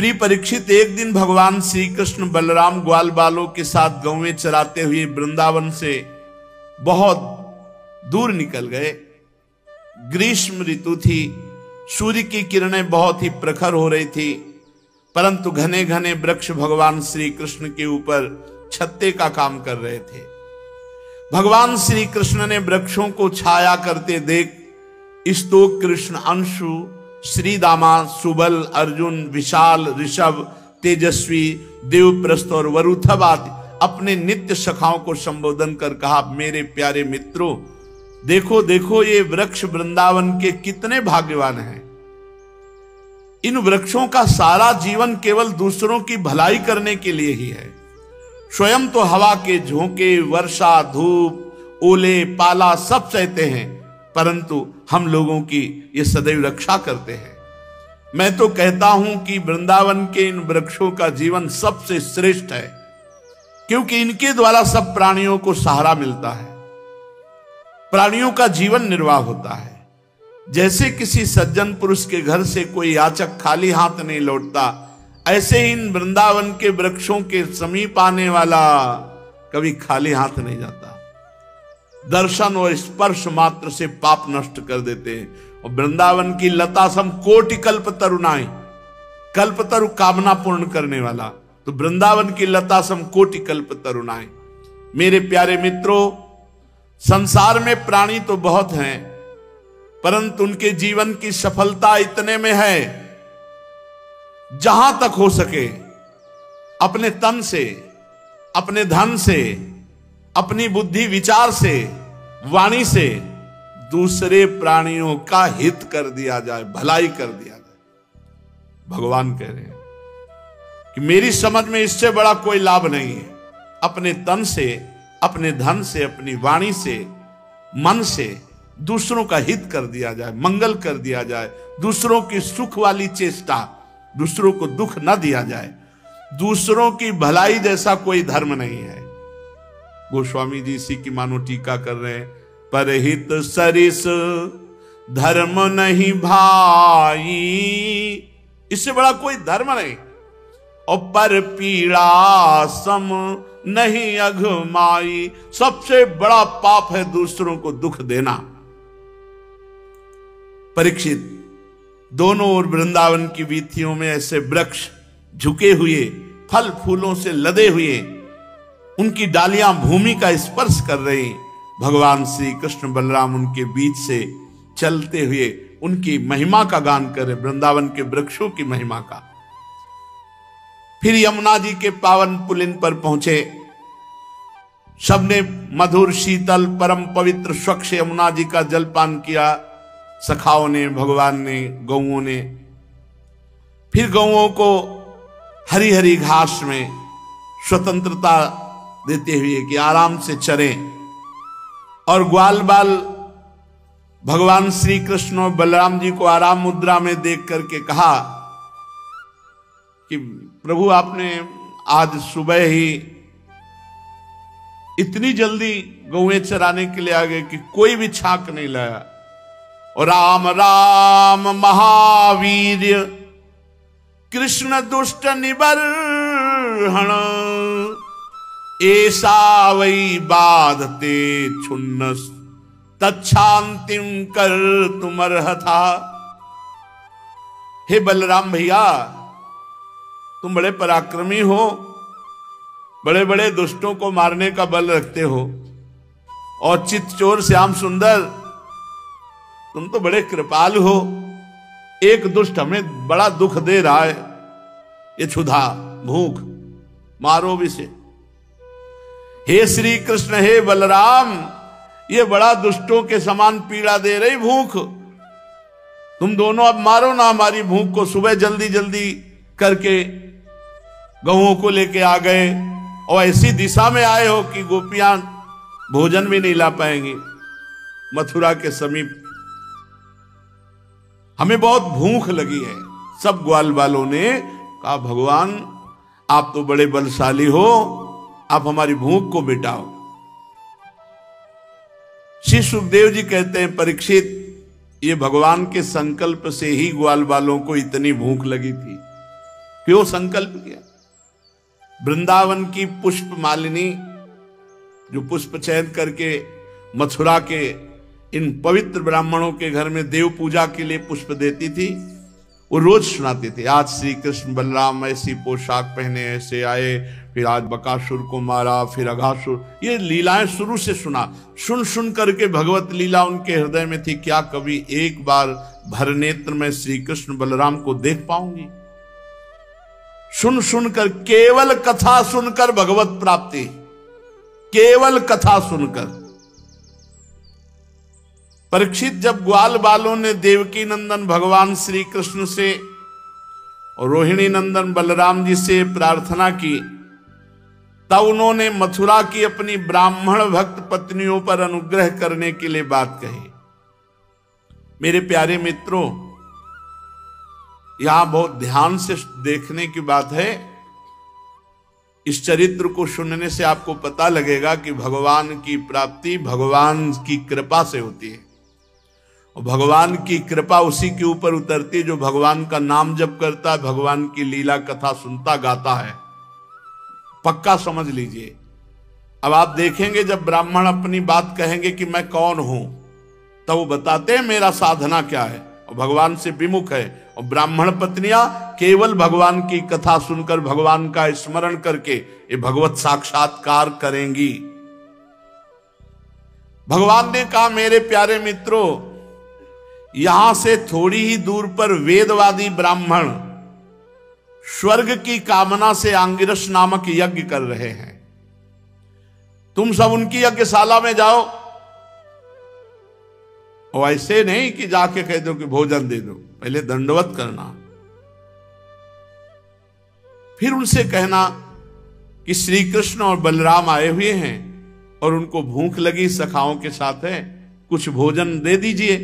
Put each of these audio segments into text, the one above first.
प्रिय परीक्षित, एक दिन भगवान श्री कृष्ण बलराम ग्वाल बालों के साथ गौवें चराते हुए वृंदावन से बहुत दूर निकल गए। ग्रीष्म ऋतु थी, सूर्य की किरणें बहुत ही प्रखर हो रही थी, परंतु घने घने वृक्ष भगवान श्री कृष्ण के ऊपर छत्ते का काम कर रहे थे। भगवान श्री कृष्ण ने वृक्षों को छाया करते देख स्तोक, कृष्ण, अंशु, श्रीदामा, सुबल, अर्जुन, विशाल, ऋषभ, तेजस्वी, देवप्रस्थ और वरुथव आदि अपने नित्य सखाओं को संबोधन कर कहा, मेरे प्यारे मित्रों, देखो देखो ये वृक्ष वृंदावन के कितने भाग्यवान हैं। इन वृक्षों का सारा जीवन केवल दूसरों की भलाई करने के लिए ही है। स्वयं तो हवा के झोंके, वर्षा, धूप, ओले, पाला सब सहते हैं, परंतु हम लोगों की ये सदैव रक्षा करते हैं। मैं तो कहता हूं कि वृंदावन के इन वृक्षों का जीवन सबसे श्रेष्ठ है, क्योंकि इनके द्वारा सब प्राणियों को सहारा मिलता है, प्राणियों का जीवन निर्वाह होता है। जैसे किसी सज्जन पुरुष के घर से कोई याचक खाली हाथ नहीं लौटता, ऐसे ही इन वृंदावन के वृक्षों के समीप आने वाला कभी खाली हाथ नहीं जाता। दर्शन और स्पर्श मात्र से पाप नष्ट कर देते हैं। और वृंदावन की लता सम कोटि कल्प तरुणाई, कल्प तरु कामना पूर्ण करने वाला, तो वृंदावन की लता सम कोटि कल्प तरुणाई। मेरे प्यारे मित्रों, संसार में प्राणी तो बहुत हैं, परंतु उनके जीवन की सफलता इतने में है, जहां तक हो सके अपने तन से, अपने धन से, अपनी बुद्धि विचार से, वाणी से दूसरे प्राणियों का हित कर दिया जाए, भलाई कर दिया जाए। भगवान कह रहे हैं कि मेरी समझ में इससे बड़ा कोई लाभ नहीं है। अपने तन से, अपने धन से, अपनी वाणी से, मन से दूसरों का हित कर दिया जाए, मंगल कर दिया जाए, दूसरों की सुख वाली चेष्टा, दूसरों को दुख न दिया जाए। दूसरों की भलाई जैसा कोई धर्म नहीं है। गोस्वामी जी इसी की मानो टीका कर रहे हैं, परहित सरिस धर्म नहीं भाई, इससे बड़ा कोई धर्म नहीं। और पर पीड़ा सम नहीं अघमाई, सबसे बड़ा पाप है दूसरों को दुख देना। परीक्षित, दोनों ओर वृंदावन की वीथियों में ऐसे वृक्ष झुके हुए, फल फूलों से लदे हुए, उनकी डालियां भूमि का स्पर्श कर रही। भगवान श्री कृष्ण बलराम उनके बीच से चलते हुए उनकी महिमा का गान कर रहे, वृंदावन के वृक्षों की महिमा का। फिर यमुना जी के पावन पुलिन पर पहुंचे। सबने मधुर, शीतल, परम पवित्र, स्वच्छ यमुना जी का जलपान किया। सखाओं ने, भगवान ने, गौओं ने। फिर गौओं को हरी हरी घास में स्वतंत्रता देते हुए कि आराम से चरें। और ग्वाल बाल भगवान श्री कृष्ण और बलराम जी को आराम मुद्रा में देख करके कहा कि प्रभु, आपने आज सुबह ही इतनी जल्दी गौएं चराने के लिए आ गए कि कोई भी छाक नहीं लाया। और राम राम महावीर कृष्ण दुष्ट निबर्हण, ऐसा वही बाधते छुन्नस तच्छांतिम कर तुमरह था। हे बलराम भैया, तुम बड़े पराक्रमी हो, बड़े बड़े दुष्टों को मारने का बल रखते हो, और चित्तचोर श्याम सुंदर, तुम तो बड़े कृपालु हो। एक दुष्ट हमें बड़ा दुख दे रहा है, ये क्षुधा, भूख, मारो भी से। हे श्री कृष्ण, हे बलराम, ये बड़ा दुष्टों के समान पीड़ा दे रही भूख। तुम दोनों अब मारो ना हमारी भूख को। सुबह जल्दी जल्दी करके गौओं को लेके आ गए, और ऐसी दिशा में आए हो कि गोपियां भोजन भी नहीं ला पाएंगी। मथुरा के समीप हमें बहुत भूख लगी है। सब ग्वाल वालों ने कहा, भगवान आप तो बड़े बलशाली हो, आप हमारी भूख को मिटाओ। श्री सुखदेव जी कहते हैं, परीक्षित, ये भगवान के संकल्प से ही ग्वाल वालों को इतनी भूख लगी थी, क्यों संकल्प किया? वृंदावन की पुष्प मालिनी जो पुष्प चयन करके मथुरा के इन पवित्र ब्राह्मणों के घर में देव पूजा के लिए पुष्प देती थी, वो रोज सुनाते थे, आज श्री कृष्ण बलराम ऐसी पोशाक पहने ऐसे आए, फिर आज बकासुर को मारा, फिर अघासुर, ये लीलाएं शुरू से सुना। सुन सुन करके भगवत लीला उनके हृदय में थी, क्या कभी एक बार भर नेत्र में श्री कृष्ण बलराम को देख पाऊंगी? सुन सुनकर, केवल कथा सुनकर भगवत प्राप्ति, केवल कथा सुनकर। परीक्षित जब ग्वाल बालों ने देवकी नंदन भगवान श्री कृष्ण से और रोहिणी नंदन बलराम जी से प्रार्थना की, तब उन्होंने मथुरा की अपनी ब्राह्मण भक्त पत्नियों पर अनुग्रह करने के लिए बात कही। मेरे प्यारे मित्रों, यहां बहुत ध्यान से देखने की बात है। इस चरित्र को सुनने से आपको पता लगेगा कि भगवान की प्राप्ति भगवान की कृपा से होती है, और भगवान की कृपा उसी के ऊपर उतरती है जो भगवान का नाम जप करता है, भगवान की लीला कथा सुनता गाता है। पक्का समझ लीजिए। अब आप देखेंगे जब ब्राह्मण अपनी बात कहेंगे कि मैं कौन हूं, तब वो बताते हैं मेरा साधना क्या है, और भगवान से विमुख है। और ब्राह्मण पत्नियां केवल भगवान की कथा सुनकर भगवान का स्मरण करके ये भगवत साक्षात्कार करेंगी। भगवान ने कहा, मेरे प्यारे मित्रों, यहां से थोड़ी ही दूर पर वेदवादी ब्राह्मण स्वर्ग की कामना से आंगिरस नामक यज्ञ कर रहे हैं। तुम सब उनकी यज्ञशाला में जाओ, और ऐसे नहीं कि जाके कह दो कि भोजन दे दो, पहले दंडवत करना, फिर उनसे कहना कि श्री कृष्ण और बलराम आए हुए हैं और उनको भूख लगी, सखाओं के साथ है, कुछ भोजन दे दीजिए,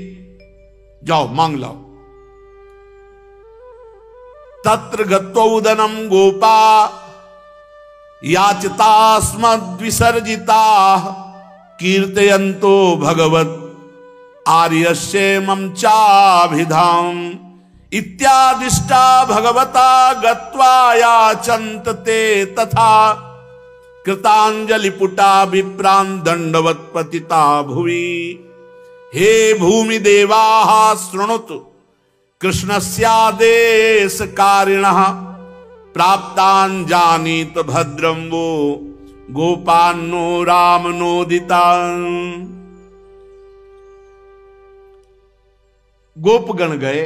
जाओ मांग लाओ। तत्र गत्वोदनम गोपा याचितास्मद्विसर्जिता कीर्तयन्तो भगवत आर्यस्येमं चाभिधाम इत्यादिष्टा भगवता गत्वा याचन्त ते तथा कृतांजलिपुटा विप्रान् दंडवत् पतिता भुवि। हे भूमि देवाः शृणुतु कृष्णस्यादेशकारिणः प्राप्तान् जानीत भद्रं वो गोपान्नो रामनोदितान्। गोपगण गए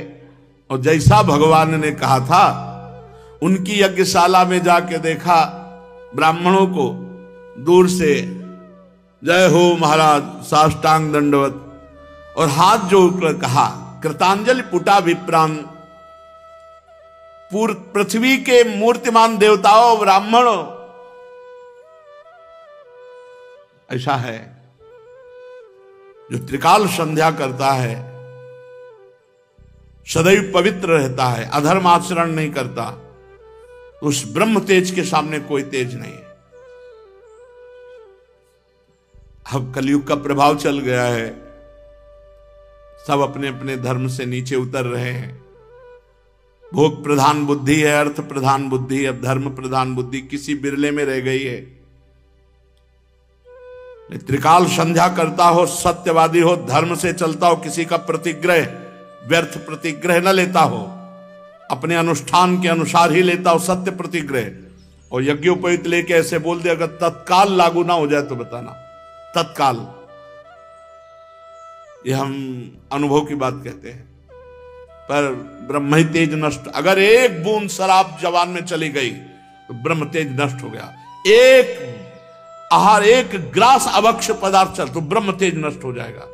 और जैसा भगवान ने कहा था उनकी यज्ञशाला में जाके देखा ब्राह्मणों को दूर से जय हो महाराज साष्टांग दंडवत और हाथ जोड़कर कहा कृतांजलि पुटा विप्रान। पृथ्वी के मूर्तिमान देवताओं ब्राह्मणों, ऐसा है जो त्रिकाल संध्या करता है, सदैव पवित्र रहता है, अधर्म आचरण नहीं करता, उस ब्रह्म तेज के सामने कोई तेज नहीं है। अब कलयुग का प्रभाव चल गया है, सब अपने अपने धर्म से नीचे उतर रहे हैं। भोग प्रधान बुद्धि है, अर्थ प्रधान बुद्धि, अब धर्म प्रधान बुद्धि किसी बिरले में रह गई है। त्रिकाल संध्या करता हो, सत्यवादी हो, धर्म से चलता हो, किसी का प्रतिग्रह व्यर्थ प्रतिग्रह न लेता हो, अपने अनुष्ठान के अनुसार ही लेता हो सत्य प्रतिग्रह, और यज्ञोपवीत लेके ऐसे बोल दे अगर तत्काल लागू ना हो जाए तो बताना। तत्काल, ये हम अनुभव की बात कहते हैं। पर ब्रह्म तेज नष्ट, अगर एक बूंद शराब जवान में चली गई तो ब्रह्म तेज नष्ट हो गया। एक आहार, एक ग्रास अभक्ष्य पदार्थ चल तो ब्रह्म तेज नष्ट हो जाएगा।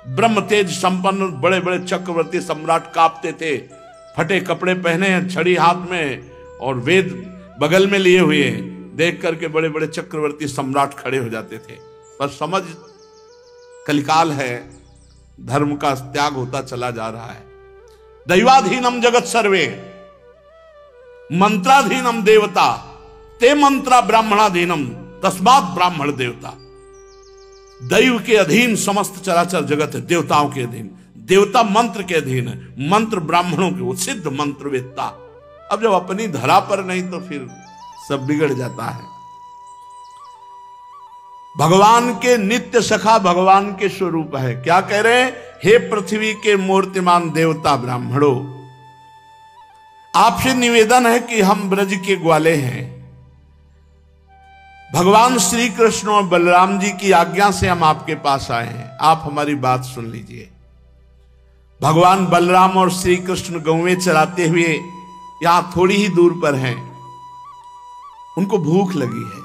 ब्रह्म तेज संपन्न बड़े बड़े चक्रवर्ती सम्राट कांपते थे, फटे कपड़े पहने हैं, छड़ी हाथ में और वेद बगल में लिए हुए हैं, देख करके बड़े बड़े चक्रवर्ती सम्राट खड़े हो जाते थे। पर समझ कलिकाल है, धर्म का त्याग होता चला जा रहा है। दैवाधीनम जगत सर्वे मंत्राधीनम देवता ते मंत्रा ब्राह्मणाधीनम तस्मात् ब्राह्मण देवता। दैव के अधीन समस्त चराचर जगत है, देवताओं के अधीन, देवता मंत्र के अधीन है, मंत्र ब्राह्मणों के, वो सिद्ध मंत्रवेत्ता। अब जब अपनी धरा पर नहीं तो फिर सब बिगड़ जाता है। भगवान के नित्य सखा भगवान के स्वरूप है। क्या कह रहे हैं? हे पृथ्वी के मूर्तिमान देवता ब्राह्मणों, आपसे निवेदन है कि हम ब्रज के ग्वाले हैं। भगवान श्री कृष्ण और बलराम जी की आज्ञा से हम आपके पास आए हैं, आप हमारी बात सुन लीजिए। भगवान बलराम और श्री कृष्ण गौवें चराते हुए यहां थोड़ी ही दूर पर हैं। उनको भूख लगी है।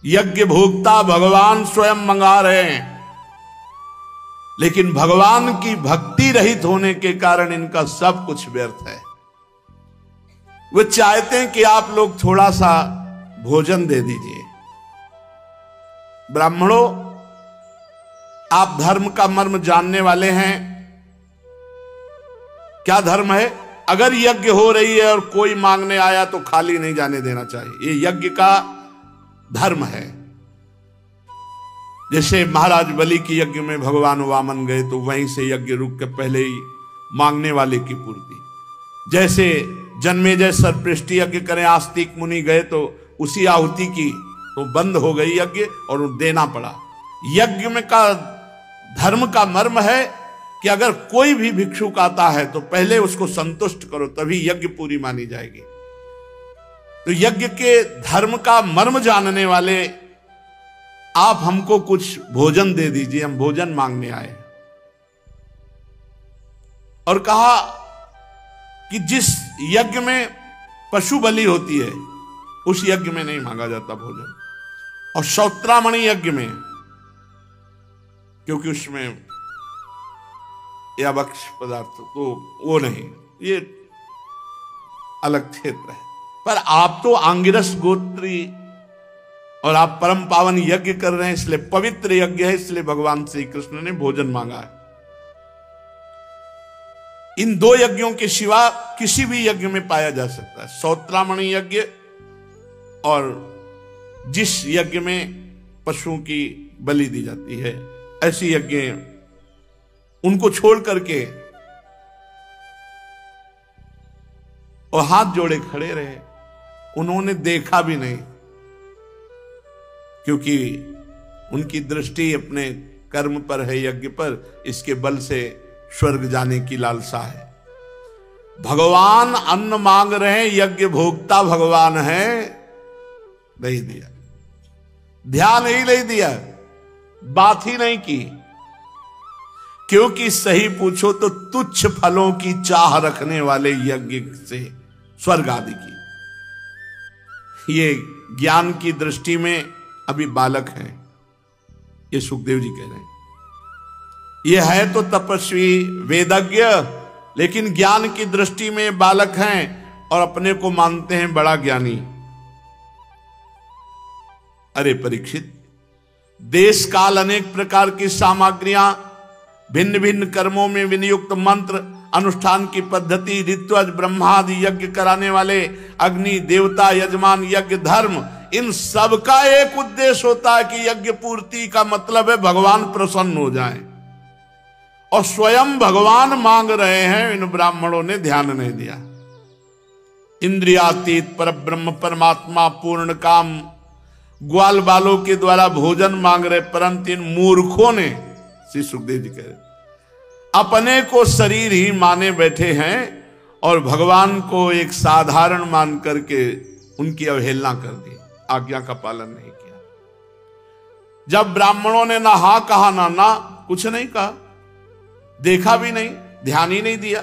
यज्ञ भोक्ता भगवान स्वयं मंगा रहे हैं, लेकिन भगवान की भक्ति रहित होने के कारण इनका सब कुछ व्यर्थ है। वे चाहते हैं कि आप लोग थोड़ा सा भोजन दे दीजिए। ब्राह्मणों, आप धर्म का मर्म जानने वाले हैं। क्या धर्म है? अगर यज्ञ हो रही है और कोई मांगने आया तो खाली नहीं जाने देना चाहिए। ये यज्ञ का धर्म है। जैसे महाराज बलि की यज्ञ में भगवान वामन गए तो वहीं से यज्ञ रुक के पहले ही मांगने वाले की पूर्ति। जैसे जन्मेजय सर्वपृष्टि यज्ञ करें, आस्तिक मुनि गए तो उसी आहुति की तो बंद हो गई यज्ञ और देना पड़ा। यज्ञ में का धर्म का मर्म है कि अगर कोई भी भिक्षुक आता है तो पहले उसको संतुष्ट करो, तभी यज्ञ पूरी मानी जाएगी। तो यज्ञ के धर्म का मर्म जानने वाले आप हमको कुछ भोजन दे दीजिए, हम भोजन मांगने आए। और कहा कि जिस यज्ञ में पशु बलि होती है उस यज्ञ में नहीं मांगा जाता भोजन, और श्रोत्रामणि यज्ञ में, क्योंकि उसमें या भक्ष पदार्थ तो वो नहीं, ये अलग क्षेत्र है। पर आप तो आंगिरस गोत्री और आप परम पावन यज्ञ कर रहे हैं, इसलिए पवित्र यज्ञ है, इसलिए भगवान श्री कृष्ण ने भोजन मांगा है। इन दो यज्ञों के सिवा किसी भी यज्ञ में पाया जा सकता है, श्रोत्रामणि यज्ञ और जिस यज्ञ में पशुओं की बलि दी जाती है, ऐसी यज्ञ उनको छोड़ करके और हाथ जोड़े खड़े रहे। उन्होंने देखा भी नहीं, क्योंकि उनकी दृष्टि अपने कर्म पर है, यज्ञ पर, इसके बल से स्वर्ग जाने की लालसा है। भगवान अन्न मांग रहे हैं, यज्ञ भोक्ता भगवान है, नहीं दिया, ध्यान ही नहीं दिया, बात ही नहीं की। क्योंकि सही पूछो तो तुच्छ फलों की चाह रखने वाले यज्ञ से स्वर्ग आदि की, ये ज्ञान की दृष्टि में अभी बालक हैं। ये सुखदेव जी कह रहे हैं। ये है तो तपस्वी वेदज्ञ, लेकिन ज्ञान की दृष्टि में बालक हैं और अपने को मानते हैं बड़ा ज्ञानी। अरे परीक्षित, देश काल अनेक प्रकार की सामग्रियां, भिन्न भिन्न कर्मों में विनियुक्त मंत्र, अनुष्ठान की पद्धति, ऋत्वज, ब्रह्मादि यज्ञ कराने वाले, अग्नि देवता, यजमान, यज्ञ धर्म, इन सब का एक उद्देश्य होता है कि यज्ञ पूर्ति का मतलब है भगवान प्रसन्न हो जाए, और स्वयं भगवान मांग रहे हैं। इन ब्राह्मणों ने ध्यान नहीं दिया। इंद्रियातीत पर ब्रह्म परमात्मा पूर्ण काम ग्वाल बालों के द्वारा भोजन मांग रहे, परंतु इन मूर्खों ने, श्री सुखदेव जी कह रहे, अपने को शरीर ही माने बैठे हैं और भगवान को एक साधारण मान करके उनकी अवहेलना कर दी, आज्ञा का पालन नहीं किया। जब ब्राह्मणों ने ना हा कहा ना कुछ नहीं कहा, देखा भी नहीं, ध्यान ही नहीं दिया।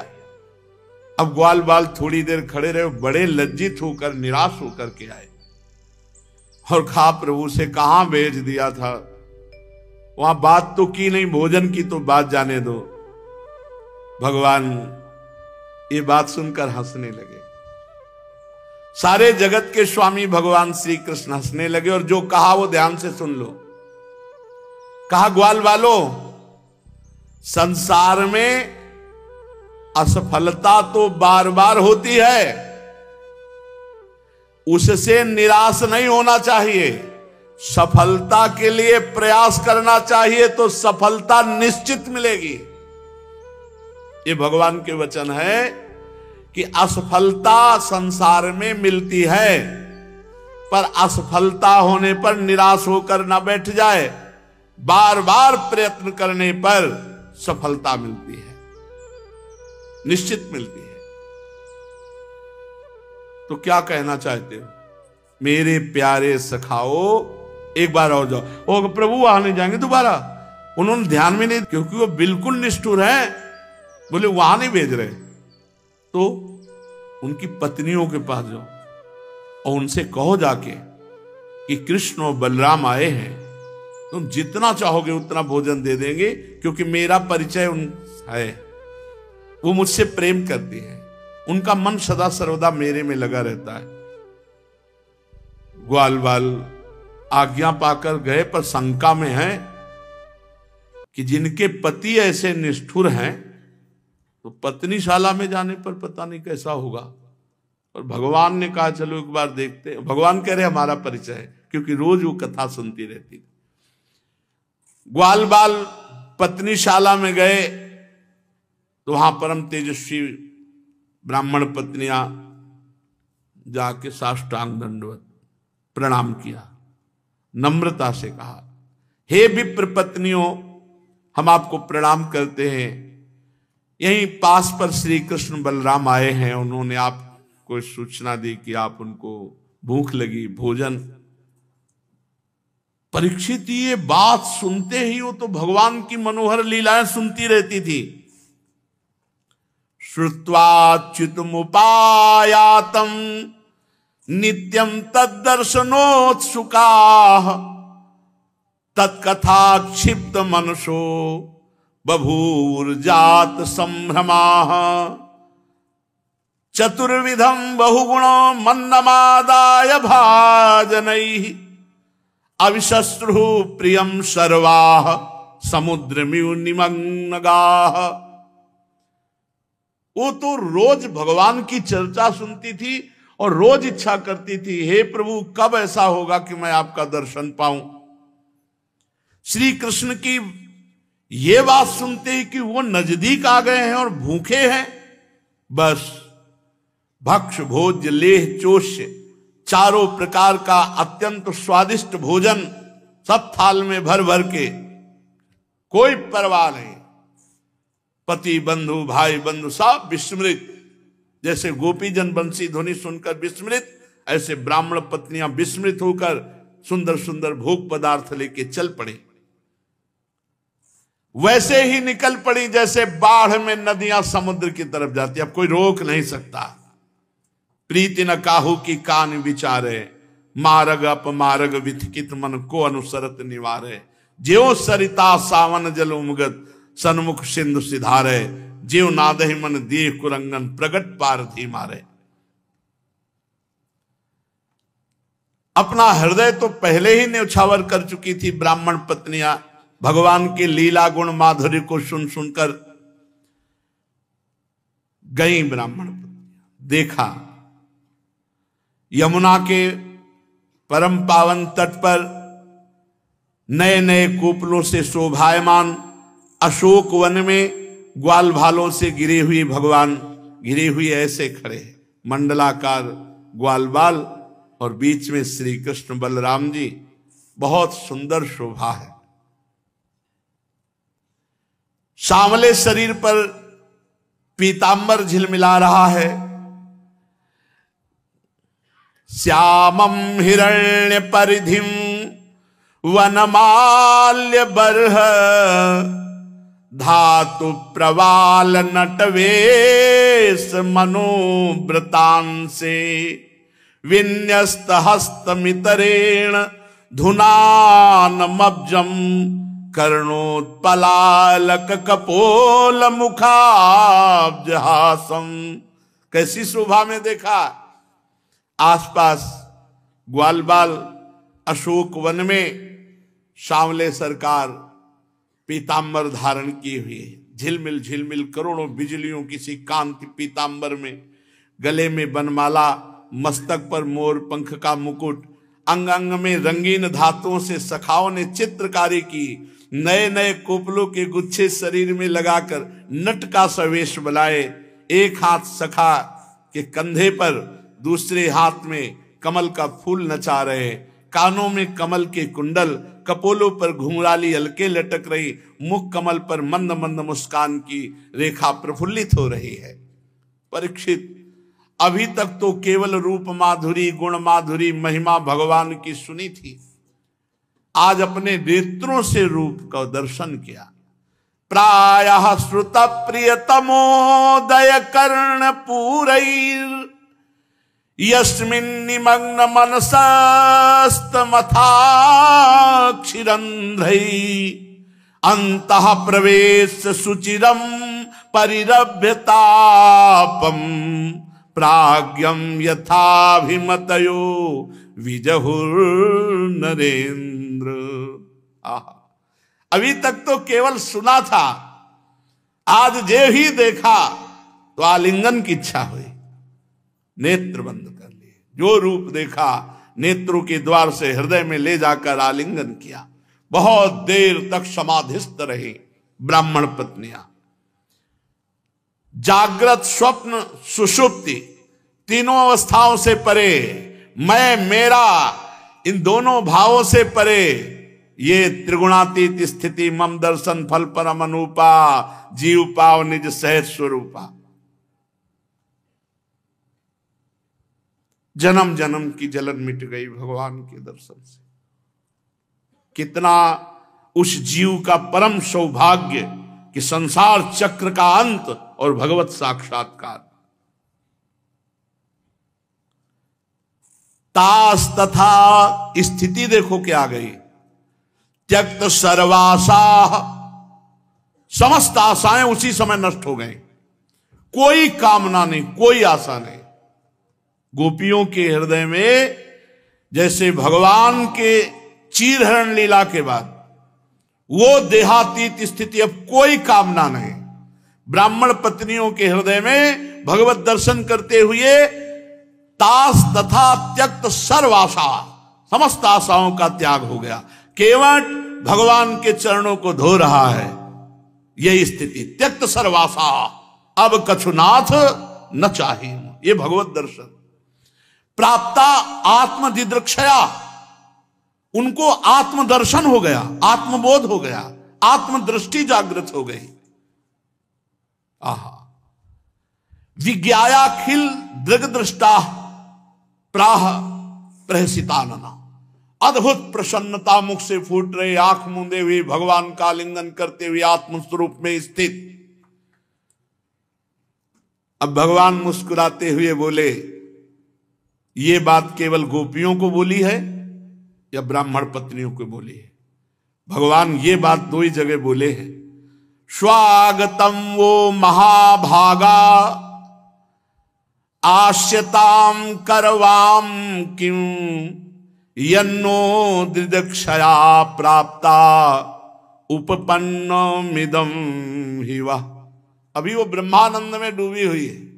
अब ग्वाल बाल थोड़ी देर खड़े रहे, बड़े लज्जित होकर निराश होकर के आए और कहा प्रभु से कहां भेज दिया था, वहां बात तो की नहीं, भोजन की तो बात जाने दो। भगवान ये बात सुनकर हंसने लगे। सारे जगत के स्वामी भगवान श्री कृष्ण हंसने लगे और जो कहा वो ध्यान से सुन लो। कहा, ग्वाल वालों, संसार में असफलता तो बार बार होती है, उससे निराश नहीं होना चाहिए, सफलता के लिए प्रयास करना चाहिए, तो सफलता निश्चित मिलेगी। ये भगवान के वचन है कि असफलता संसार में मिलती है, पर असफलता होने पर निराश होकर ना बैठ जाए, बार बार प्रयत्न करने पर सफलता मिलती है, निश्चित मिलती है। तो क्या कहना चाहते हो मेरे प्यारे सखाओ, एक बार और जाओ। ओ प्रभु वहां नहीं जाएंगे दोबारा, उन्होंने ध्यान में नहीं, क्योंकि वो बिल्कुल निष्ठुर है, बोले वहां नहीं भेज रहे। तो उनकी पत्नियों के पास जाओ और उनसे कहो जाके कि कृष्ण और बलराम आए हैं, तुम जितना चाहोगे उतना भोजन दे देंगे, क्योंकि मेरा परिचय उन है, वो मुझसे प्रेम करती है, उनका मन सदा सर्वदा मेरे में लगा रहता है। ग्वाल बाल आज्ञा पाकर गए, पर शंका में है कि जिनके पति ऐसे निष्ठुर हैं तो पत्नीशाला में जाने पर पता नहीं कैसा होगा। और भगवान ने कहा चलो एक बार देखते। भगवान कह रहे हमारा परिचय है, क्योंकि रोज वो कथा सुनती रहती थी। ग्वाल बाल पत्नीशाला में गए तो वहां परम तेजस्वी ब्राह्मण पत्नियां जाके साष्टांग दंडवत प्रणाम किया, नम्रता से कहा, हे विप्र पत्नियों, हम आपको प्रणाम करते हैं। यहीं पास पर श्री कृष्ण बलराम आए हैं, उन्होंने आपको सूचना दी कि आप उनको भूख लगी, भोजन। परीक्षित ये बात सुनते ही वो तो भगवान की मनोहर लीलाएं सुनती रहती थी। श्रुत्वाच्युतमुपायातम नित्यम तद्दर्शनोत्सुकाः तत्कथा क्षिप्त मनसो बभूर्जात संभ्रमाः चतुर्विधम बहुगुण मन्नमादाय भाजनैः अविशस्त्रु प्रियम सर्वाः समुद्रमिव निमग्नगाः। वो तो रोज भगवान की चर्चा सुनती थी और रोज इच्छा करती थी, हे प्रभु कब ऐसा होगा कि मैं आपका दर्शन पाऊं। श्री कृष्ण की ये बात सुनते ही कि वो नजदीक आ गए हैं और भूखे हैं, बस भक्ष भोज्य लेह चोष्य चारों प्रकार का अत्यंत स्वादिष्ट भोजन सब थाल में भर भर के, कोई परवाह नहीं। पति बंधु भाई बंधु सब विस्मृत, जैसे गोपीजन बंसी ध्वनि सुनकर विस्मृत, ऐसे ब्राह्मण पत्नियां विस्मृत होकर सुंदर सुंदर भोग पदार्थ लेके चल पड़ी। वैसे ही निकल पड़ी जैसे बाढ़ में नदियां समुद्र की तरफ जाती, अब कोई रोक नहीं सकता। प्रीति न काहू की कान विचारे, मार्ग अपमार्ग विथकित मन को अनुसरत निवारे। ज्यो सरिता सावन जल उमगत सन्मुख सिंधु सिधारे, ज्यो नादहि मन दिए कुरंगन प्रगट पारथी मारे। अपना हृदय तो पहले ही न्यौछावर कर चुकी थी ब्राह्मण पत्नियां, भगवान के लीला गुण माधुर्य को सुन सुनकर गई ब्राह्मण पत्नियां। देखा यमुना के परम पावन तट पर नए नए कूपलों से शोभायमान अशोक वन में ग्वाल भालों से गिरे हुए भगवान गिरे हुए ऐसे खड़े, मंडलाकार ग्वाल बाल और बीच में श्री कृष्ण बलराम जी, बहुत सुंदर शोभा है। सांवले शरीर पर पीतांबर झिलमिला रहा है। श्यामम हिरण्य परिधिम वनमाल्य बर्ह धातु प्रवाल नटवेश मनोव्रतांसे विन्यस्त हस्तमितरेण धुनानमब्जम कर्णोत्पलालक कपोल मुखाब्जहासम। कैसी शोभा में देखा। आसपास ग्वालबाल अशोक वन में सांवले सरकार पीतांबर धारण किए हुए, झिलमिल झिलमिल करोड़ों बिजलियों किसी कांति पीतांबर में, गले में बनमाला, मस्तक पर मोर पंख का मुकुट, अंग अंग में रंगीन धातुओं से सखाओं ने चित्रकारी की, नए नए कोपलों के गुच्छे शरीर में लगाकर नट का सवेश बनाए। एक हाथ सखा कि कंधे पर दूसरे हाथ में कमल का फूल नचा रहे, कानों में कमल के कुंडल, कपोलों पर घुंघराली अलके लटक रही, मुख कमल पर मंद मंद मुस्कान की रेखा प्रफुल्लित हो रही है। परीक्षित, अभी तक तो केवल रूप माधुरी, गुण माधुरी, महिमा भगवान की सुनी थी, आज अपने नेत्रों से रूप का दर्शन किया। प्रायः श्रुत प्रियतमोदय कर्ण पूरैर यस्मिन्निमग्न मनसस्तमथाक्षिरन्ध्रै अंतः प्रवेश सुचिरम परिरभ्यतापम प्राज्ञम यथाभिमतयो विजहुर्नरेन्द्र। अभी तक तो केवल सुना था, आज जे ही देखा तो आलिंगन की इच्छा हुई, नेत्र बंद कर लिए। जो रूप देखा नेत्रों के द्वार से हृदय में ले जाकर आलिंगन किया। बहुत देर तक समाधिस्थ रही ब्राह्मण पत्नियां। जागृत, स्वप्न, सुषुप्ति तीनों अवस्थाओं से परे, मैं मेरा इन दोनों भावों से परे, ये त्रिगुणातीत स्थिति मम दर्शन फल परम अनुपा, जीव पाव निज सहज स्वरूपा। जन्म जन्म की जलन मिट गई भगवान के दर्शन से। कितना उस जीव का परम सौभाग्य कि संसार चक्र का अंत और भगवत साक्षात्कार। तास तथा स्थिति देखो क्या आ गई। त्यक्त सर्वासा, समस्त आशाएं उसी समय नष्ट हो गई। कोई कामना नहीं, कोई आशा नहीं। गोपियों के हृदय में जैसे भगवान के चीरहरण लीला के बाद वो देहातीत स्थिति, अब कोई कामना नहीं। ब्राह्मण पत्नियों के हृदय में भगवत दर्शन करते हुए तास तथा त्यक्त सर्वाशा, समस्त आशाओं का त्याग हो गया। केवल भगवान के चरणों को धो रहा है, यही स्थिति। त्यक्त सर्वाशा, अब कछुनाथ न चाहिए। ये भगवत दर्शन। प्राप्ता आत्मदिदृक्षया, उनको आत्मदर्शन हो गया, आत्मबोध हो गया, आत्मदृष्टि जागृत हो गई। आहा, विज्ञायाखिल दृग्दृष्टा प्राह प्रहसितानना। अद्भुत प्रसन्नता मुख से फूट रहे, आंख मूंदे हुए भगवान का आलिंगन करते हुए आत्मस्वरूप में स्थित। अब भगवान मुस्कुराते हुए बोले, ये बात केवल गोपियों को बोली है या ब्राह्मण पत्नियों को बोली है? भगवान ये बात दो ही जगह बोले हैं। स्वागतम वो महाभागा आश्यताम करवाम किम यन्नो दिदक्षया प्राप्ता उपपन्नमिदं हि वः। अभी वो ब्रह्मानंद में डूबी हुई है।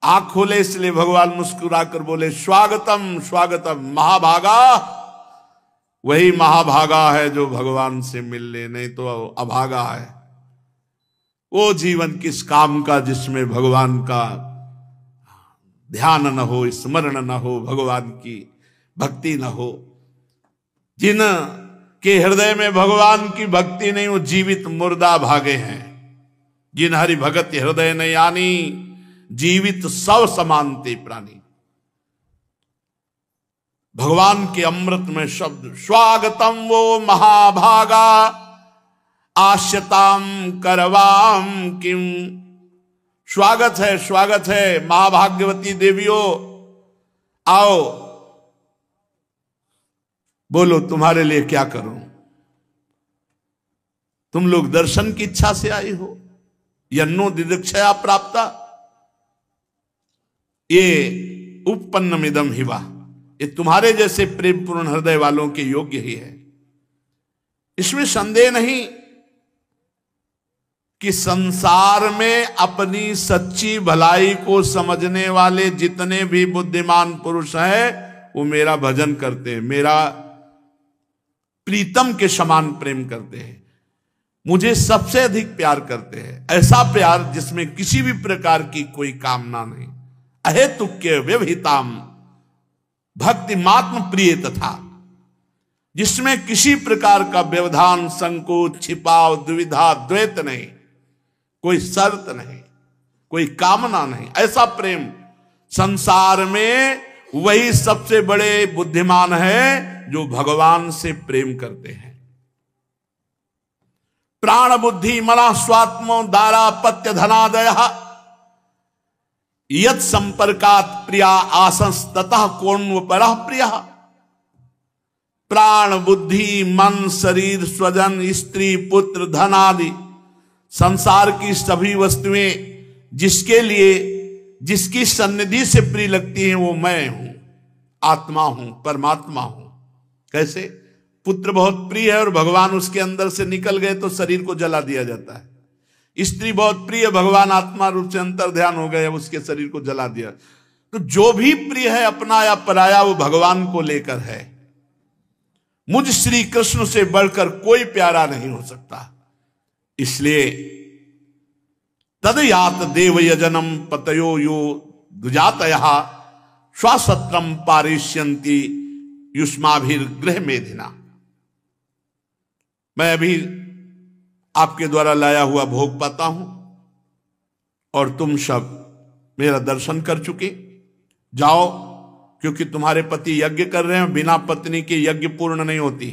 आंख खोले, इसलिए भगवान मुस्कुराकर बोले, स्वागतम स्वागतम। महाभागा, वही महाभागा है जो भगवान से मिल ले, नहीं तो अभागा है। वो जीवन किस काम का जिसमें भगवान का ध्यान न हो, स्मरण न हो, भगवान की भक्ति न हो। जिन के हृदय में भगवान की भक्ति नहीं, वो जीवित मुर्दा भागे हैं। जिन हरि भगत हृदय न यानी, जीवित सब समानते प्राणी। भगवान के अमृत में शब्द स्वागतम वो महाभागा आश्यताम करवाम किम। स्वागत है, स्वागत है महाभाग्यवती देवियों, आओ बोलो तुम्हारे लिए क्या करूं। तुम लोग दर्शन की इच्छा से आई हो, यन्नो दिदक्षया प्राप्ता। ये उपपन्नमिदं हि वः, ये तुम्हारे जैसे प्रेम पूर्ण हृदय वालों के योग्य ही है। इसमें संदेह नहीं कि संसार में अपनी सच्ची भलाई को समझने वाले जितने भी बुद्धिमान पुरुष हैं, वो मेरा भजन करते हैं, मेरा प्रीतम के समान प्रेम करते हैं। मुझे सबसे अधिक प्यार करते हैं, ऐसा प्यार जिसमें किसी भी प्रकार की कोई कामना नहीं। अहेतुक्य व्यवहिताम भक्तिमात्म प्रिय, तथा जिसमें किसी प्रकार का व्यवधान, संकोच, छिपाव, दुविधा, द्वैत नहीं, कोई शर्त नहीं, कोई कामना नहीं। ऐसा प्रेम संसार में वही सबसे बड़े बुद्धिमान है जो भगवान से प्रेम करते हैं। प्राण बुद्धि मना स्वात्मो दारा पत्य धनादय यत् संपर्कात प्रिया आसंस ततः कौन्व परः प्रियः। प्राण बुद्धि मन शरीर स्वजन स्त्री पुत्र धन आदि संसार की सभी वस्तुएं जिसके लिए जिसकी सन्निधि से प्रिय लगती हैं वो मैं हूं, आत्मा हूं, परमात्मा हूं। कैसे? पुत्र बहुत प्रिय है और भगवान उसके अंदर से निकल गए तो शरीर को जला दिया जाता है। स्त्री बहुत प्रिय, भगवान आत्मा रूप से अंतर ध्यान हो गए, उसके शरीर को जला दिया। तो जो भी प्रिय है अपना या पराया वो भगवान को लेकर है। मुझ श्री कृष्ण से बढ़कर कोई प्यारा नहीं हो सकता। इसलिए तद यात देव यजनम पतयो यो दुजातयः स्वसत्रम पारिष्यन्ति युष्माभिर्गृह मेधिना। मैं अभी आपके द्वारा लाया हुआ भोग पाता हूं और तुम सब मेरा दर्शन कर चुके। जाओ, क्योंकि तुम्हारे पति यज्ञ कर रहे हैं, बिना पत्नी के यज्ञ पूर्ण नहीं होती,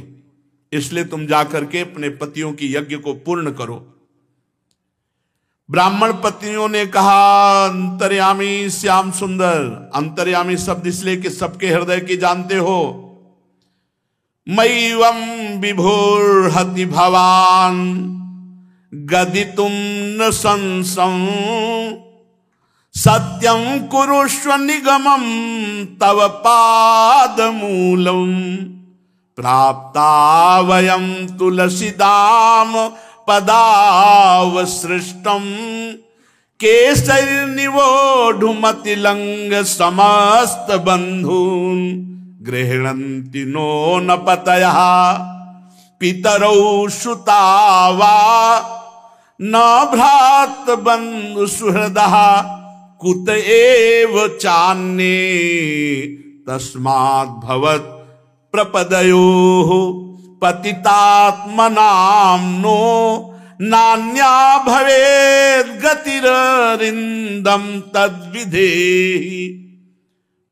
इसलिए तुम जाकर के अपने पतियों की यज्ञ को पूर्ण करो। ब्राह्मण पत्नियों ने कहा, अंतर्यामी श्याम सुंदर। अंतर्यामी शब्द इसलिए कि सबके हृदय की जानते हो। मैवं विभोर्हति भवान गदितुम न संसं सत्यं कुरुष्व निगमं तव पादमूलम् प्राप्ता वयं तुलसीदाम पदावसृष्टं केसरिनिवोढुमतिलंग समस्त बंधून् गृह्णन्ति नो न पतयः पितरौ सुता वा न भ्रात बंधु सुहृदः कुत एव चान्ये तस्मात् भवत् प्रपदयोः पतितात्मनाम्नो नान्या भवेद् गतिररिन्दं तद्विधेहि।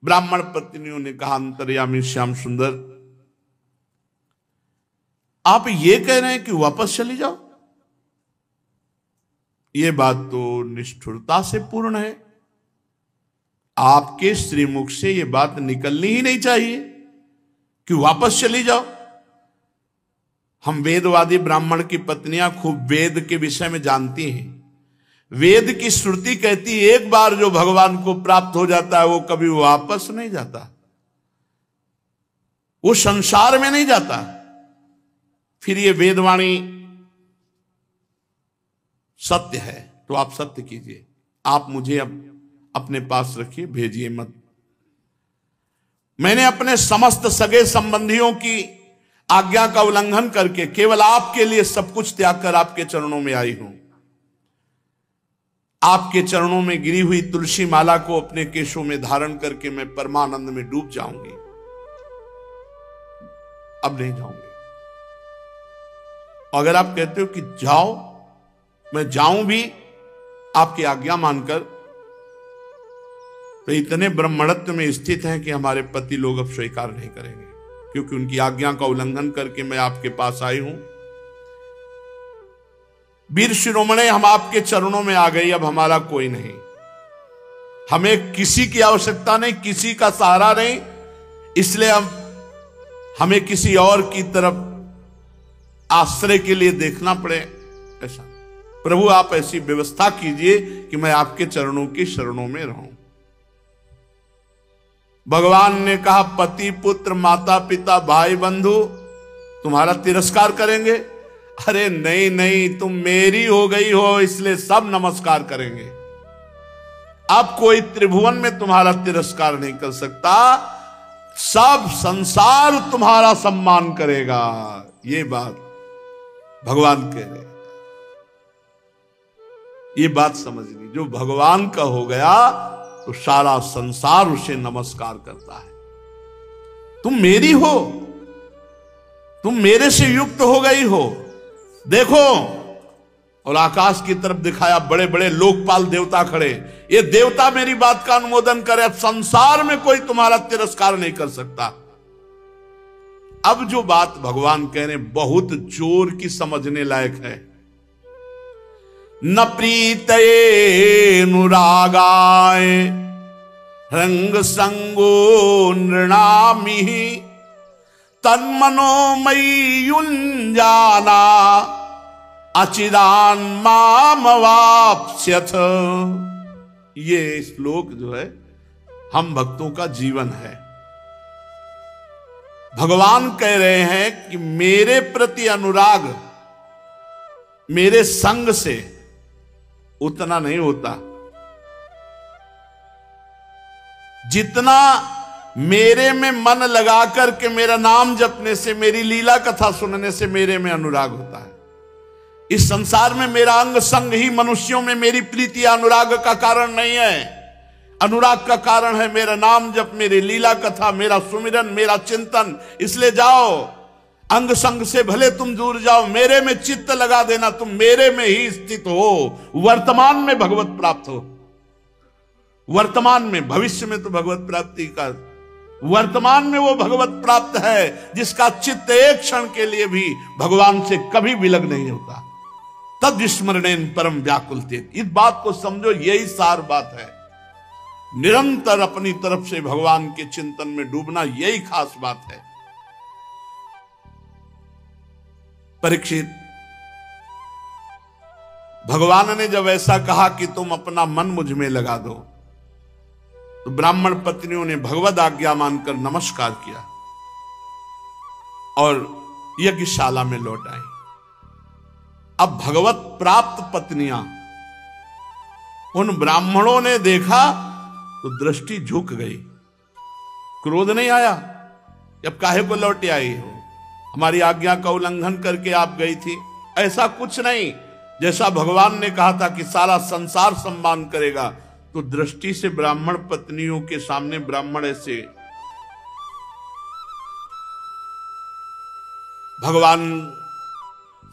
ब्राह्मण पत्नियों ने कहा, अंतर्यामी श्याम सुंदर, आप ये कह रहे हैं कि वापस चली जाओ? ये बात तो निष्ठुरता से पूर्ण है। आपके श्रीमुख से ये बात निकलनी ही नहीं चाहिए कि वापस चली जाओ। हम वेदवादी ब्राह्मण की पत्नियां खूब वेद के विषय में जानती हैं। वेद की श्रुति कहती है एक बार जो भगवान को प्राप्त हो जाता है वो कभी वापस नहीं जाता, वो संसार में नहीं जाता। फिर ये वेदवाणी सत्य है तो आप सत्य कीजिए, आप मुझे अब अपने पास रखिए, भेजिए मत। मैंने अपने समस्त सगे संबंधियों की आज्ञा का उल्लंघन करके केवल आपके लिए सब कुछ त्याग कर आपके चरणों में आई हूं। आपके चरणों में गिरी हुई तुलसी माला को अपने केशों में धारण करके मैं परमानंद में डूब जाऊंगी। अब नहीं जाऊंगी। अगर आप कहते हो कि जाओ, मैं जाऊं भी आपकी आज्ञा मानकर, तो इतने ब्रह्मणत्व में स्थित हैं कि हमारे पति लोग अब स्वीकार नहीं करेंगे, क्योंकि उनकी आज्ञा का उल्लंघन करके मैं आपके पास आई हूं। वीर शिरोमणे, हम आपके चरणों में आ गई, अब हमारा कोई नहीं, हमें किसी की आवश्यकता नहीं, किसी का सहारा नहीं, इसलिए हमें किसी और की तरफ आश्रय के लिए देखना पड़े ऐसा। प्रभु आप ऐसी व्यवस्था कीजिए कि मैं आपके चरणों की शरणों में रहूं। भगवान ने कहा, पति पुत्र माता पिता भाई बंधु तुम्हारा तिरस्कार करेंगे? अरे नहीं नहीं, तुम मेरी हो गई हो इसलिए सब नमस्कार करेंगे। अब कोई त्रिभुवन में तुम्हारा तिरस्कार नहीं कर सकता, सब संसार तुम्हारा सम्मान करेगा। ये बात भगवान कह रहे। ये बात समझनी, जो भगवान का हो गया तो सारा संसार उसे नमस्कार करता है। तुम मेरी हो, तुम मेरे से युक्त हो गई हो। देखो, और आकाश की तरफ दिखाया, बड़े बड़े लोकपाल देवता खड़े। ये देवता मेरी बात का अनुमोदन करे, अब संसार में कोई तुम्हारा तिरस्कार नहीं कर सकता। अब जो बात भगवान कह रहे बहुत जोर की समझने लायक है। न प्रीतये अनुरागाय रंग संगो नृणामि तन्मनोमयी युञ्जाना अचिदान मामवाप्स्यथ। ये श्लोक जो है हम भक्तों का जीवन है। भगवान कह रहे हैं कि मेरे प्रति अनुराग मेरे संग से उतना नहीं होता जितना मेरे में मन लगा करके मेरा नाम जपने से, मेरी लीला कथा सुनने से मेरे में अनुराग होता है। इस संसार में मेरा अंग संग ही मनुष्यों में मेरी प्रीति अनुराग का कारण नहीं है। अनुराग का कारण है मेरा नाम जप, मेरी लीला कथा, मेरा सुमिरन, मेरा चिंतन। इसलिए जाओ, अंग संग से भले तुम दूर जाओ, मेरे में चित्त लगा देना, तुम मेरे में ही स्थित हो, वर्तमान में भगवत प्राप्त हो। वर्तमान में, भविष्य में तो भगवत प्राप्ति का, वर्तमान में वो भगवत प्राप्त है जिसका चित्त एक क्षण के लिए भी भगवान से कभी विलग नहीं होता। तद स्मरणेन परम व्याकुलते। इस बात को समझो, यही सार बात है। निरंतर अपनी तरफ से भगवान के चिंतन में डूबना, यही खास बात है। परीक्षित, भगवान ने जब ऐसा कहा कि तुम अपना मन मुझ में लगा दो, तो ब्राह्मण पत्नियों ने भगवद आज्ञा मानकर नमस्कार किया और यज्ञशाला में लौट आई। अब भगवत प्राप्त पत्नियां, उन ब्राह्मणों ने देखा तो दृष्टि झुक गई। क्रोध नहीं आया, जब काहे को लौट आई हो, हमारी आज्ञा का उल्लंघन करके आप गई थी, ऐसा कुछ नहीं। जैसा भगवान ने कहा था कि सारा संसार सम्मान करेगा, तो दृष्टि से ब्राह्मण पत्नियों के सामने ब्राह्मण ऐसे, भगवान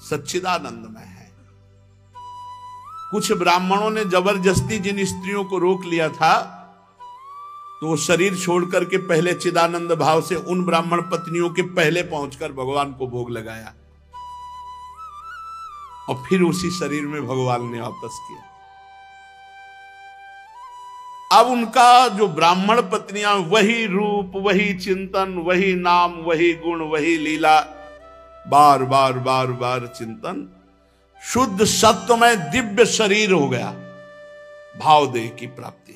सच्चिदानंदमय है। कुछ ब्राह्मणों ने जबरदस्ती जिन स्त्रियों को रोक लिया था, तो शरीर छोड़ करके पहले चिदानंद भाव से उन ब्राह्मण पत्नियों के पहले पहुंचकर भगवान को भोग लगाया और फिर उसी शरीर में भगवान ने वापस किया। अब उनका जो ब्राह्मण पत्नियां, वही रूप, वही चिंतन, वही नाम, वही गुण, वही लीला, बार बार बार बार चिंतन, शुद्ध सत्व में दिव्य शरीर हो गया, भावदेह की प्राप्ति।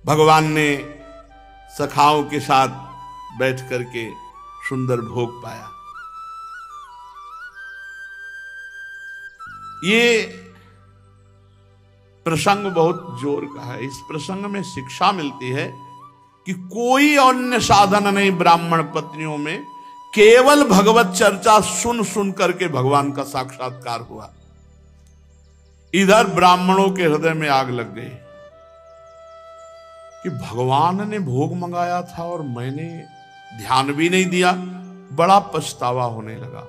भगवान ने सखाओं के साथ बैठ करके सुंदर भोग पाया। ये प्रसंग बहुत जोर का है। इस प्रसंग में शिक्षा मिलती है कि कोई अन्य साधन नहीं ब्राह्मण पत्नियों में, केवल भगवत चर्चा सुन सुन करके भगवान का साक्षात्कार हुआ। इधर ब्राह्मणों के हृदय में आग लग गई कि भगवान ने भोग मंगाया था और मैंने ध्यान भी नहीं दिया, बड़ा पछतावा होने लगा।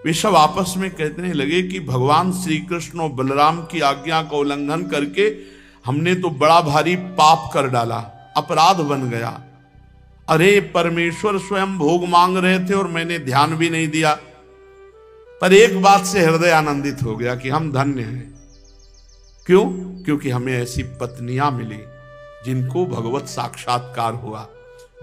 वे सब आपस में कहने लगे कि भगवान श्री कृष्ण और बलराम की आज्ञा का उल्लंघन करके हमने तो बड़ा भारी पाप कर डाला, अपराध बन गया। अरे परमेश्वर स्वयं भोग मांग रहे थे और मैंने ध्यान भी नहीं दिया। पर एक बात से हृदय आनंदित हो गया कि हम धन्य हैं। क्यों? क्योंकि हमें ऐसी पत्नियां मिली जिनको भगवत साक्षात्कार हुआ।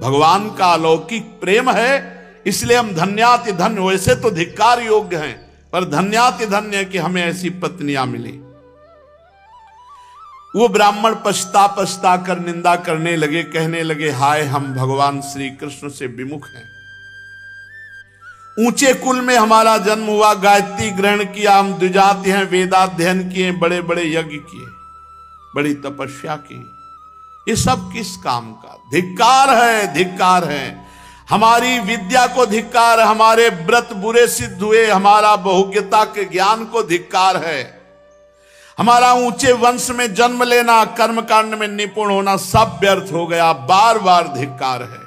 भगवान का अलौकिक प्रेम है, इसलिए हम धन्याति धन्य। वैसे तो धिक्कार योग्य हैं, पर धन्याति धन्य कि हमें ऐसी पत्नियां मिली। वो ब्राह्मण पछता पछता कर निंदा करने लगे, कहने लगे, हाय हम भगवान श्री कृष्ण से विमुख हैं। ऊंचे कुल में हमारा जन्म हुआ, गायत्री ग्रहण किया, हम द्विजाति हैं, वेदाध्ययन किए, बड़े बड़े यज्ञ किए, बड़ी तपस्या की, ये सब किस काम का? धिक्कार है, धिक्कार है। हमारी विद्या को धिक्कार, हमारे व्रत बुरे सिद्ध हुए, हमारा बहुज्ञता के ज्ञान को धिक्कार है। हमारा ऊंचे वंश में जन्म लेना, कर्मकांड में निपुण होना सब व्यर्थ हो गया। बार बार धिक्कार है।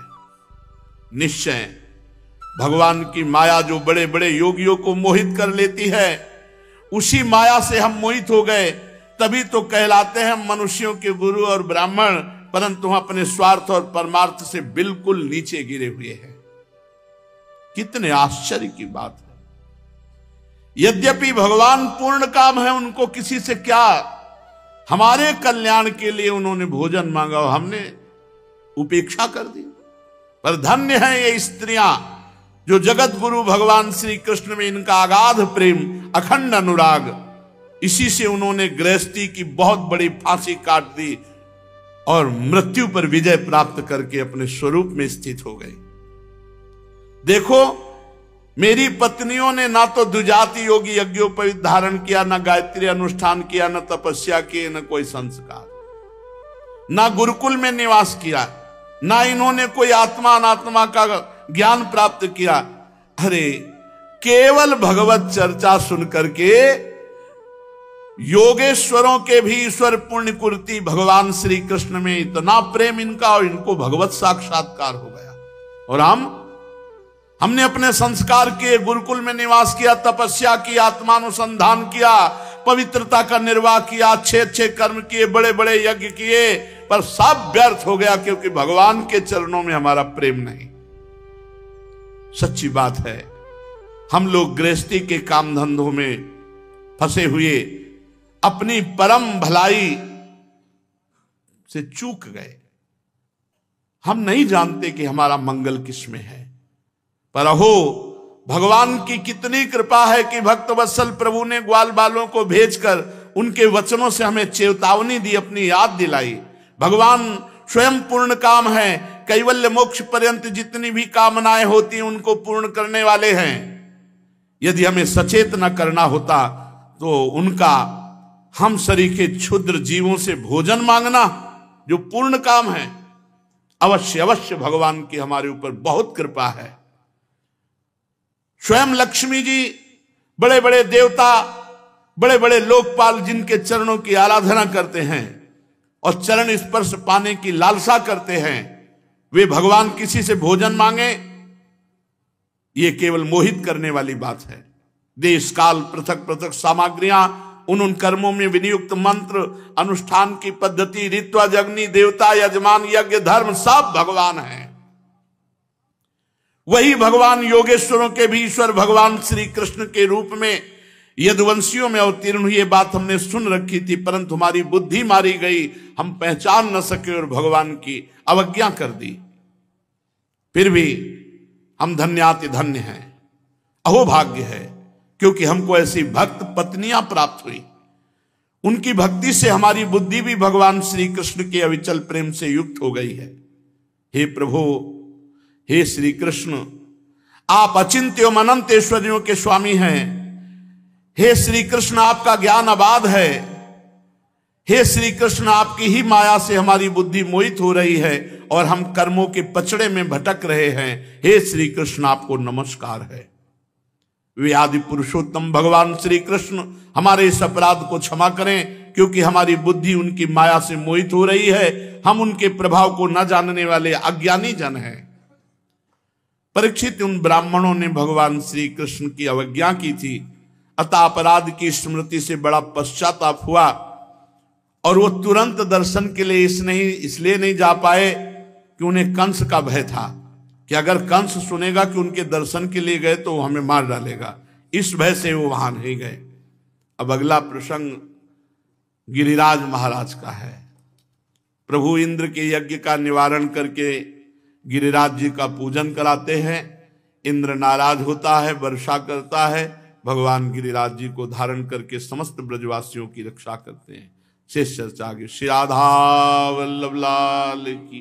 निश्चय भगवान की माया जो बड़े बड़े योगियों को मोहित कर लेती है, उसी माया से हम मोहित हो गए। तभी तो कहलाते हैं मनुष्यों के गुरु और ब्राह्मण, परंतु हम अपने स्वार्थ और परमार्थ से बिल्कुल नीचे गिरे हुए हैं। कितने आश्चर्य की बात है। यद्यपि भगवान पूर्ण काम है, उनको किसी से क्या, हमारे कल्याण के लिए उन्होंने भोजन मांगा और हमने उपेक्षा कर दी। पर धन्य है ये स्त्रियां जो जगत गुरु भगवान श्री कृष्ण में इनका अगाध प्रेम, अखंड अनुराग, इसी से उन्होंने गृहस्थी की बहुत बड़ी फांसी काट दी और मृत्यु पर विजय प्राप्त करके अपने स्वरूप में स्थित हो गई। देखो, मेरी पत्नियों ने ना तो द्विजाति योगी यज्ञोपवीत धारण किया, ना गायत्री अनुष्ठान किया, न तपस्या की, न कोई संस्कार, ना गुरुकुल में निवास किया, ना इन्होंने कोई आत्मा अनात्मा का ज्ञान प्राप्त किया। अरे केवल भगवत चर्चा सुन करके योगेश्वरों के भी ईश्वर पुण्य कुर्ती भगवान श्री कृष्ण में इतना प्रेम इनका, और इनको भगवत साक्षात्कार हो गया। और हमने अपने संस्कार किए, गुरुकुल में निवास किया, तपस्या की, आत्मानुसंधान किया, पवित्रता का निर्वाह किया, अच्छे अच्छे कर्म किए, बड़े बड़े यज्ञ किए, पर सब व्यर्थ हो गया क्योंकि भगवान के चरणों में हमारा प्रेम नहीं। सच्ची बात है, हम लोग गृहस्थी के काम धंधों में फंसे हुए अपनी परम भलाई से चूक गए। हम नहीं जानते कि हमारा मंगल किसमें है। पर अहो, भगवान की कितनी कृपा है कि भक्त वत्सल प्रभु ने ग्वाल बालों को भेजकर उनके वचनों से हमें चेतावनी दी, अपनी याद दिलाई। भगवान स्वयं पूर्ण काम है, कैवल्य मोक्ष पर्यंत जितनी भी कामनाएं होती हैं उनको पूर्ण करने वाले हैं। यदि हमें सचेत न करना होता तो उनका हम सरीखे क्षुद्र जीवों से भोजन मांगना जो पूर्ण काम है, अवश्य अवश्य भगवान की हमारे ऊपर बहुत कृपा है। स्वयं लक्ष्मी जी, बड़े बड़े देवता, बड़े बड़े लोकपाल जिनके चरणों की आराधना करते हैं और चरण स्पर्श पाने की लालसा करते हैं, वे भगवान किसी से भोजन मांगे, ये केवल मोहित करने वाली बात है। देश काल पृथक पृथक सामग्रियां, उन कर्मों में विनियुक्त मंत्र, अनुष्ठान की पद्धति, ऋत्वा, जगनी, देवता, यजमान, यज्ञ, धर्म सब भगवान है। वही भगवान योगेश्वरों के भी ईश्वर भगवान श्री कृष्ण के रूप में यदुवंशियों में अवतीर्ण हुई। ये बात हमने सुन रखी थी, परंतु हमारी बुद्धि मारी गई, हम पहचान न सके और भगवान की अवज्ञा कर दी। फिर भी हम धन्याति धन्य हैं, अहो भाग्य है, क्योंकि हमको ऐसी भक्त पत्नियां प्राप्त हुई। उनकी भक्ति से हमारी बुद्धि भी भगवान श्री कृष्ण के अविचल प्रेम से युक्त हो गई है। हे प्रभु, हे श्री कृष्ण, आप अचिंत्य अनंत ऐश्वर्यों के स्वामी हैं। हे श्री कृष्ण, आपका ज्ञान अबाध है। हे श्री कृष्ण, आपकी ही माया से हमारी बुद्धि मोहित हो रही है और हम कर्मों के पचड़े में भटक रहे हैं। हे श्री कृष्ण, आपको नमस्कार है। वे आदि पुरुषोत्तम भगवान श्री कृष्ण हमारे इस अपराध को क्षमा करें, क्योंकि हमारी बुद्धि उनकी माया से मोहित हो रही है। हम उनके प्रभाव को न जानने वाले अज्ञानी जन हैं। परीक्षित, उन ब्राह्मणों ने भगवान श्री कृष्ण की अवज्ञा की थी, अतः अपराध की स्मृति से बड़ा पश्चाताप हुआ और वो तुरंत दर्शन के लिए इसलिए नहीं जा पाए कि उन्हें कंस का भय था कि अगर कंस सुनेगा कि उनके दर्शन के लिए गए तो वो हमें मार डालेगा। इस भय से वो वहां नहीं गए। अब अगला प्रसंग गिरिराज महाराज का है। प्रभु इंद्र के यज्ञ का निवारण करके गिरिराज जी का पूजन कराते हैं। इंद्र नाराज होता है, वर्षा करता है। भगवान गिरिराज जी को धारण करके समस्त ब्रजवासियों की रक्षा करते हैं। शेष चर्चा आगे। श्री राधा वल्लभ लाल की।